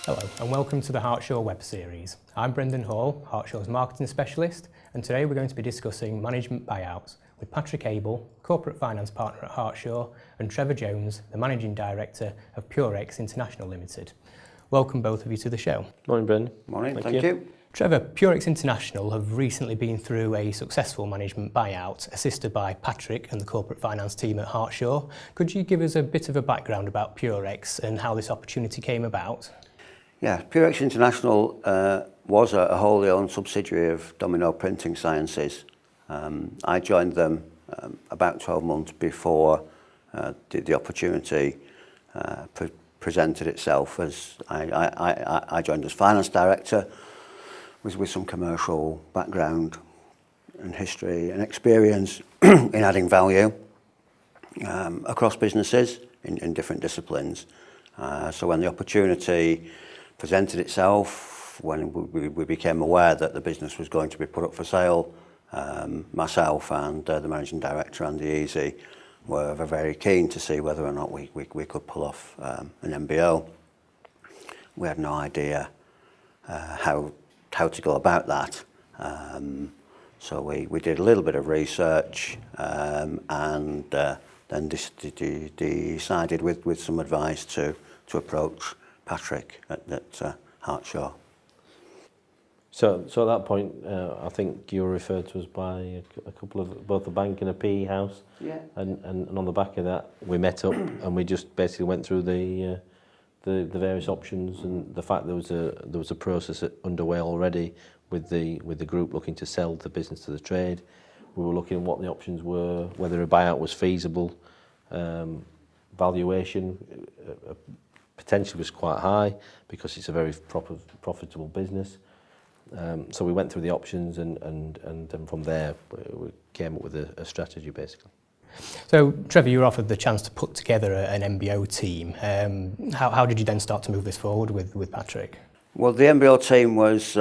Hello and welcome to the Hart Shaw web series. I'm Brendan Hall, Hart Shaw's marketing specialist, and today we're going to be discussing management buyouts with Patrick Abel, corporate finance partner at Hart Shaw, and Trefor Jones, the managing director of Purex International Limited. Welcome both of you to the show. Morning, Brendan. Morning, thank you. Trefor, Purex International have recently been through a successful management buyout, assisted by Patrick and the corporate finance team at Hart Shaw. Could you give us a bit of a background about Purex and how this opportunity came about? Yeah, Purex International was a wholly owned subsidiary of Domino Printing Sciences. I joined them about 12 months before the opportunity presented itself. As I joined as finance director with some commercial background and history and experience in adding value across businesses in different disciplines. So when the opportunity presented itself, when we became aware that the business was going to be put up for sale, myself and the managing director, Andy Easy, were very keen to see whether or not we could pull off an MBO. We had no idea how to go about that. So we did a little bit of research and then decided with some advice to approach Patrick at Hart Shaw. So at that point, I think you were referred to us by a couple of, both a bank and a PE house. Yeah. And on the back of that, we met up and we just basically went through the various options, and the fact there was a process underway already with the group looking to sell the business to the trade. We were looking at what the options were, whether a buyout was feasible, valuation potentially was quite high because it's a very profitable business. So we went through the options and then from there we came up with a strategy basically. So Trefor, you were offered the chance to put together an MBO team. How did you then start to move this forward with Patrick? Well, the MBO team was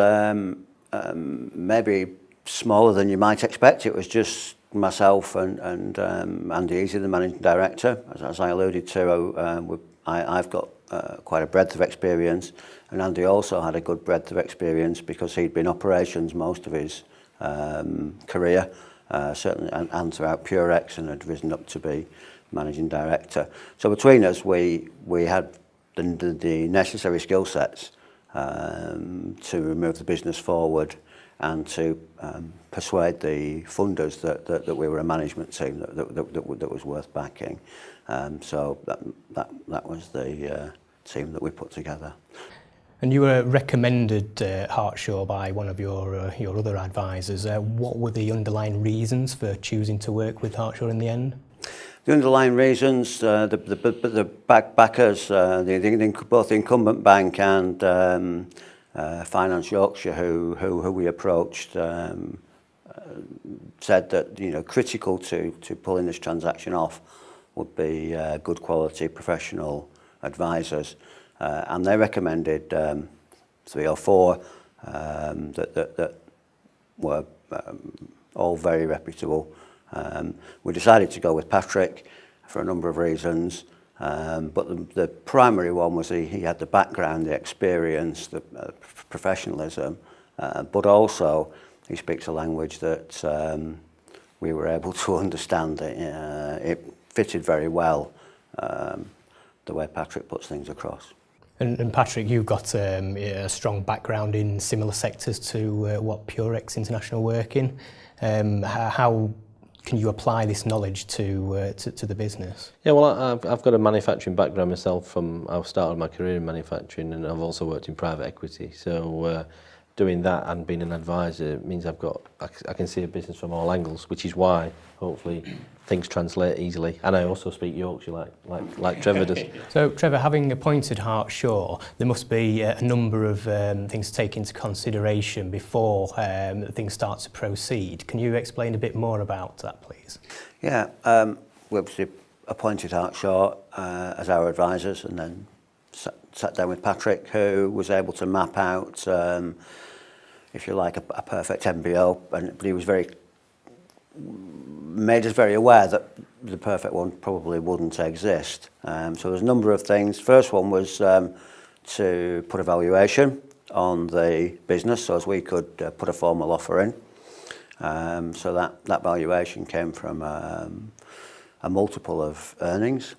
maybe smaller than you might expect. It was just myself and Andy Easy, the managing director. As I alluded to, I've got quite a breadth of experience, and Andy also had a good breadth of experience because he'd been operations most of his career, certainly and throughout Purex, and had risen up to be managing director. So between us, we had the necessary skill sets to move the business forward and to persuade the funders that we were a management team that was worth backing. So that was the team that we put together. And you were recommended Hart Shaw by one of your other advisors. What were the underlying reasons for choosing to work with Hart Shaw in the end? The underlying reasons, the backers, both the incumbent bank and Finance Yorkshire, who we approached, said that critical to pulling this transaction off would be good quality professional advisors, and they recommended 3 or 4 that were all very reputable. We decided to go with Patrick for a number of reasons, but the primary one was he had the background, the experience, the professionalism, but also he speaks a language that we were able to understand. It fitted very well the way Patrick puts things across. And Patrick, you've got a strong background in similar sectors to what Purex International work in. How can you apply this knowledge to the business? Yeah, well, I've got a manufacturing background myself. I started my career in manufacturing, and I've also worked in private equity. So doing that and being an advisor means I can see a business from all angles, which is why hopefully things translate easily. And I also speak Yorkshire like Trefor does. So Trefor, having appointed Hart Shaw, there must be a number of things to take into consideration before things start to proceed. Can you explain a bit more about that, please? Yeah, we obviously appointed Hart Shaw as our advisors, and then sat down with Patrick, who was able to map out, if you like, a perfect MBO, but he was made us very aware that the perfect one probably wouldn't exist. So there's a number of things. First one was to put a valuation on the business so as we could put a formal offer in. So that valuation came from a multiple of earnings.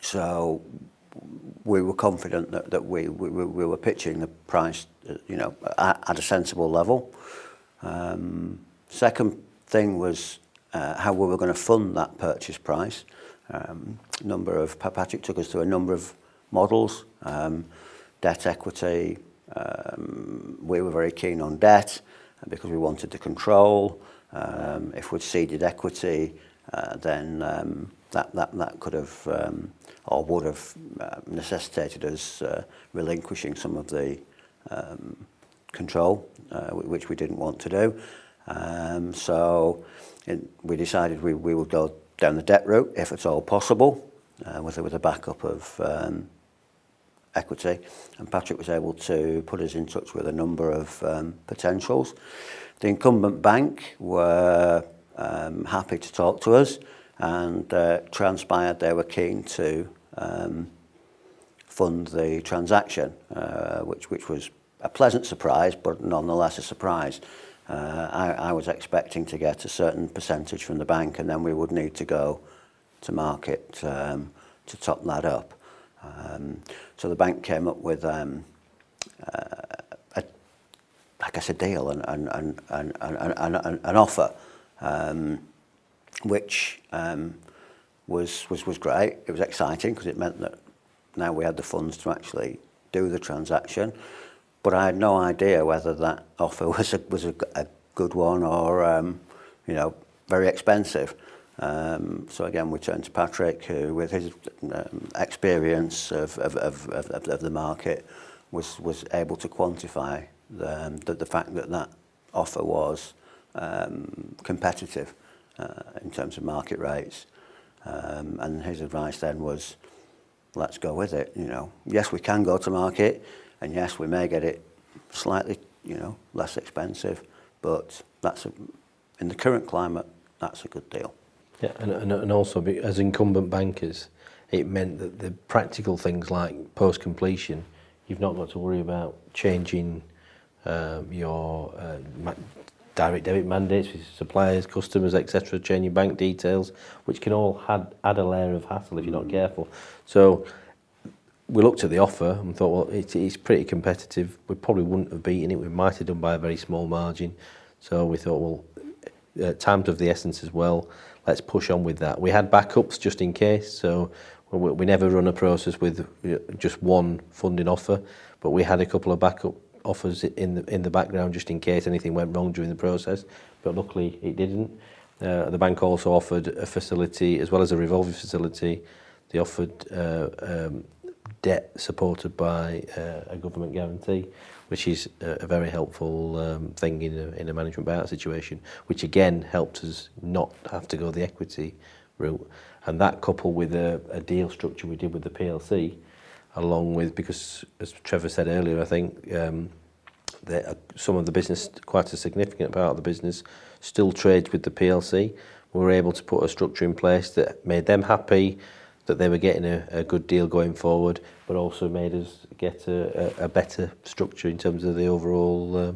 So we were confident that we were pitching the price, at a sensible level. Second thing was how we were going to fund that purchase price. Patrick took us through a number of models, debt, equity. We were very keen on debt because we wanted the control. If we'd seeded equity, then that could have or would have necessitated us relinquishing some of the control, which we didn't want to do. We decided we would go down the debt route if at all possible, with a backup of equity, and Patrick was able to put us in touch with a number of potentials. The incumbent bank were happy to talk to us, and transpired they were keen to fund the transaction, which was a pleasant surprise, but nonetheless a surprise. I was expecting to get a certain percentage from the bank, and then we would need to go to market to top that up. So the bank came up with a deal, an offer, which was great. It was exciting because it meant that now we had the funds to actually do the transaction. But I had no idea whether that offer was a good one or very expensive. So again, we turned to Patrick, who, with his experience of the market, was able to quantify the fact that offer was competitive in terms of market rates. And his advice then was, let's go with it. Yes, we can go to market, and yes, we may get it slightly, less expensive, but in the current climate, that's a good deal. Yeah, and also as incumbent bankers, it meant that the practical things like post-completion, you've not got to worry about changing your direct debit mandates with suppliers, customers, etc., changing bank details, which can all add a layer of hassle if you're not careful. So we looked at the offer and thought, well, it's pretty competitive. We probably wouldn't have beaten it. We might have done by a very small margin. So we thought, well, time's of the essence as well. Let's push on with that. We had backups just in case, so we never run a process with just one funding offer, but we had a couple of backup offers in the background just in case anything went wrong during the process, but luckily it didn't. The bank also offered a facility as well as a revolving facility. They offered debt supported by a government guarantee, which is a very helpful thing in a management buyout situation, which again helped us not have to go the equity route. And that coupled with a deal structure we did with the PLC, along with, because as Trevor said earlier, I think some of the business, quite a significant part of the business, still trades with the PLC. We were able to put a structure in place that made them happy, that they were getting a good deal going forward, but also made us get a better structure in terms of the overall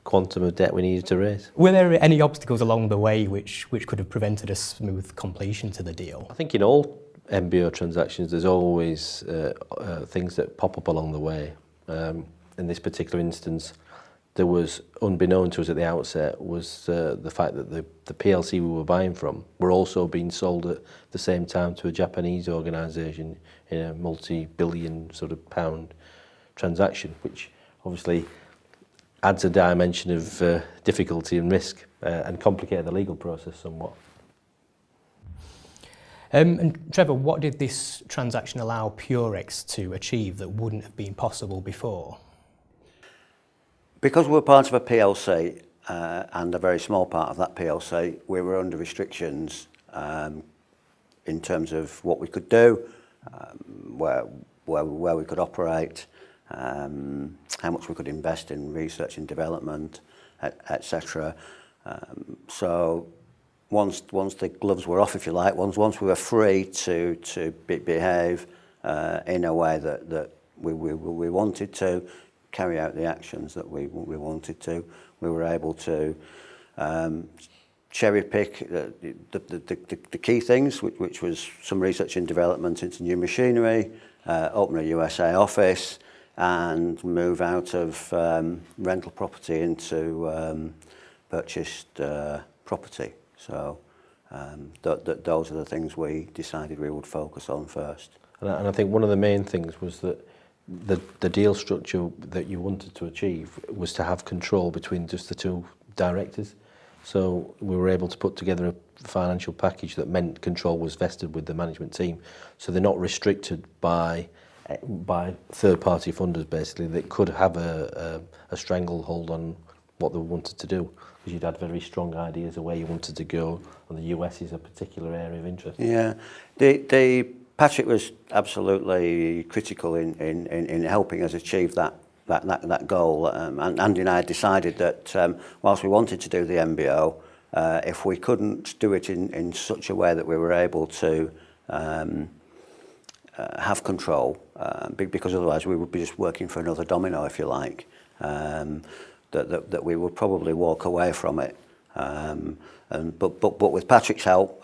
quantum of debt we needed to raise. Were there any obstacles along the way which could have prevented a smooth completion to the deal? I think in all MBO transactions there's always things that pop up along the way. In this particular instance, there was, unbeknown to us at the outset, was the fact that the PLC we were buying from were also being sold at the same time to a Japanese organisation in a multi-billion sort of pound transaction, which obviously adds a dimension of difficulty and risk and complicated the legal process somewhat. And Trevor, what did this transaction allow Purex to achieve that wouldn't have been possible before? Because we were part of a PLC and a very small part of that PLC, we were under restrictions in terms of what we could do, where we could operate, how much we could invest in research and development, etc. So once the gloves were off, if you like, once we were free to behave in a way that we wanted to, carry out the actions that we wanted to. We were able to cherry pick the key things, which was some research and development into new machinery, open a USA office, and move out of rental property into purchased property. So those are the things we decided we would focus on first. And I think one of the main things was that the deal structure that you wanted to achieve was to have control between just the two directors. So we were able to put together a financial package that meant control was vested with the management team. So they're not restricted by third-party funders, basically, that could have a stranglehold on what they wanted to do, because you'd had very strong ideas of where you wanted to go, and the US is a particular area of interest. Yeah, Patrick was absolutely critical in helping us achieve that goal. And Andy and I decided that whilst we wanted to do the MBO, if we couldn't do it in such a way that we were able to have control, because otherwise we would be just working for another domino, if you like, that we would probably walk away from it. But with Patrick's help,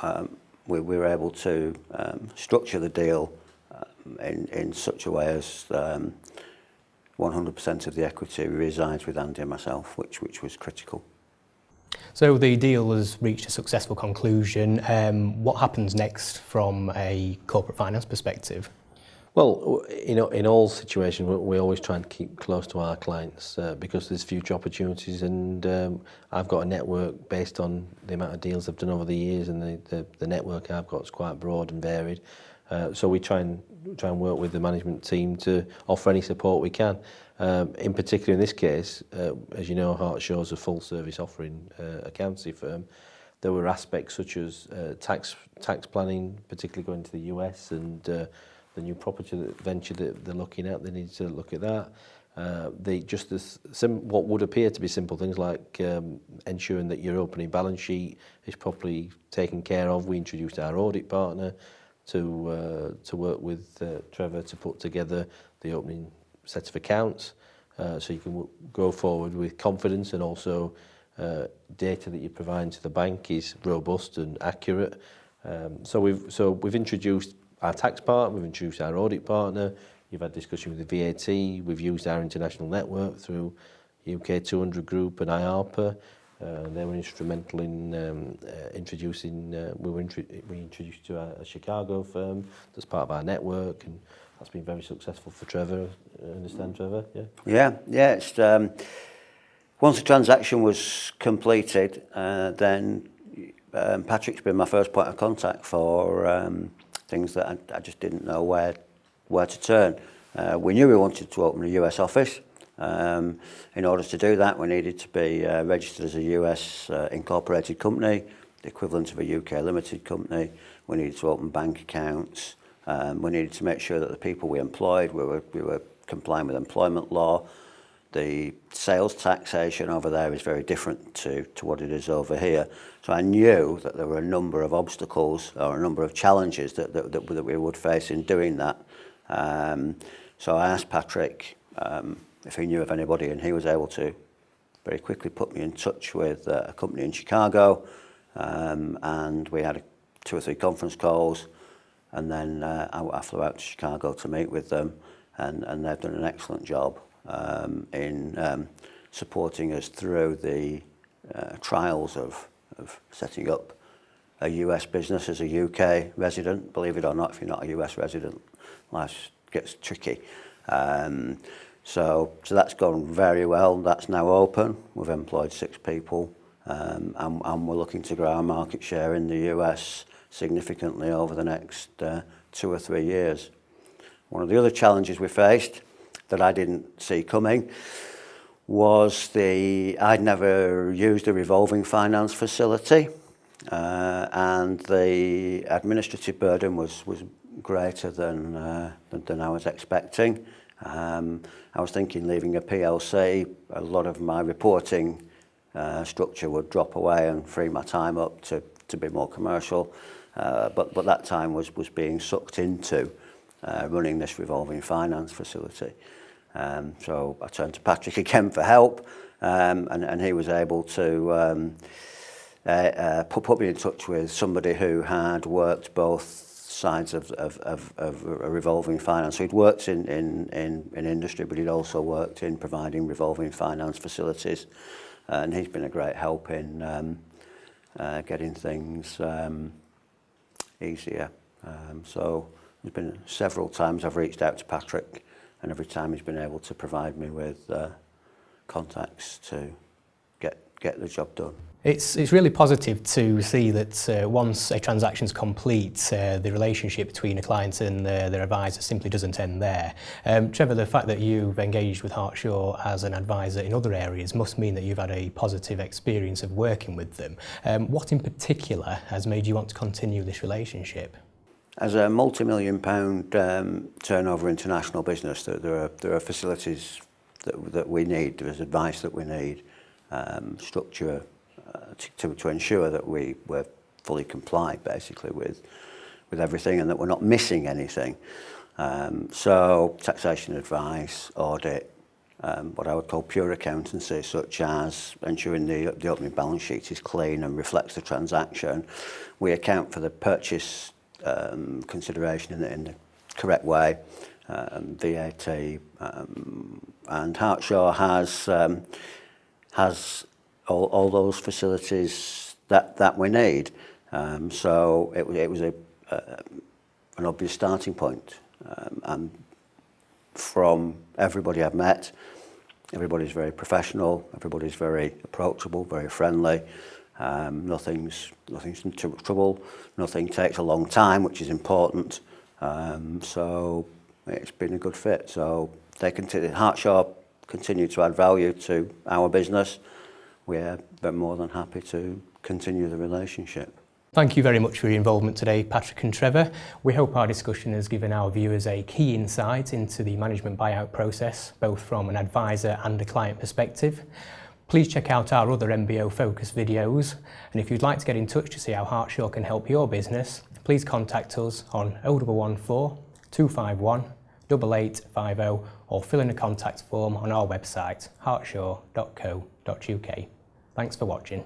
we were able to structure the deal in such a way as 100% of the equity resides with Andy and myself, which was critical. So the deal has reached a successful conclusion. What happens next from a corporate finance perspective? Well, in all situations, we always try and keep close to our clients because there's future opportunities, and I've got a network based on the amount of deals I've done over the years, and the network I've got is quite broad and varied. So we try and work with the management team to offer any support we can. In particular, in this case, as you know, Hart Shaw is a full-service offering accountancy firm. There were aspects such as tax planning, particularly going to the US, and the new property venture that they're looking at. They need to look at that. What would appear to be simple things like ensuring that your opening balance sheet is properly taken care of. We introduced our audit partner to work with Trefor to put together the opening set of accounts, so you can go forward with confidence, and also data that you provide to the bank is robust and accurate. So we've introduced our tax part, we've introduced our audit partner, you've had discussion with the VAT, we've used our international network through UK 200 Group and IARPA. They were instrumental in introducing, we introduced to a Chicago firm that's part of our network, and that's been very successful for Trefor. I understand, Trefor? Yeah. Yeah. It's once the transaction was completed, then Patrick's been my first point of contact for things that I just didn't know where to turn. We knew we wanted to open a US office. In order to do that, we needed to be registered as a US incorporated company, the equivalent of a UK limited company. We needed to open bank accounts. We needed to make sure that the people we employed, we were complying with employment law. The sales taxation over there is very different to what it is over here. So I knew that there were a number of obstacles or a number of challenges that we would face in doing that. So I asked Patrick if he knew of anybody, and he was able to very quickly put me in touch with a company in Chicago, and we had 2 or 3 conference calls, and then I flew out to Chicago to meet with them, and they've done an excellent job in supporting us through the trials of setting up a US business as a UK resident. Believe it or not, if you're not a US resident, life gets tricky. So that's gone very well. That's now open. We've employed 6 people, and we're looking to grow our market share in the US significantly over the next 2 or 3 years. One of the other challenges we faced that I didn't see coming was I'd never used a revolving finance facility, and the administrative burden was greater than I was expecting. I was thinking leaving a PLC, a lot of my reporting structure would drop away and free my time up to be more commercial, but that time was being sucked into running this revolving finance facility. So I turned to Patrick again for help, and he was able to put me in touch with somebody who had worked both sides of a revolving finance. So he'd worked in industry, but he'd also worked in providing revolving finance facilities, and he's been a great help in getting things easier. So there's been several times I've reached out to Patrick, and every time he's been able to provide me with contacts to get the job done. It's really positive to see that once a transaction's complete, the relationship between a client and their advisor simply doesn't end there. Trevor, the fact that you've engaged with Hart Shaw as an advisor in other areas must mean that you've had a positive experience of working with them. What in particular has made you want to continue this relationship? As a multi-million pound turnover international business, there are facilities that we need, there is advice that we need, structure to ensure that we're fully compliant basically with everything and that we're not missing anything. So taxation advice, audit, what I would call pure accountancy, such as ensuring the opening balance sheet is clean and reflects the transaction. We account for the purchase consideration in the correct way, VAT, and Hart Shaw has all those facilities that we need. So it was an obvious starting point. And from everybody I've met, everybody's very professional, everybody's very approachable, very friendly. Nothing's in too much trouble. Nothing takes a long time, which is important. So it's been a good fit. So Hart Shaw continue to add value to our business. We're more than happy to continue the relationship. Thank you very much for your involvement today, Patrick and Trevor. We hope our discussion has given our viewers a key insight into the management buyout process, both from an advisor and a client perspective. Please check out our other MBO focused videos, and if you'd like to get in touch to see how Hart Shaw can help your business, please contact us on 0114 251 8850 or fill in a contact form on our website hartshaw.co.uk. Thanks for watching.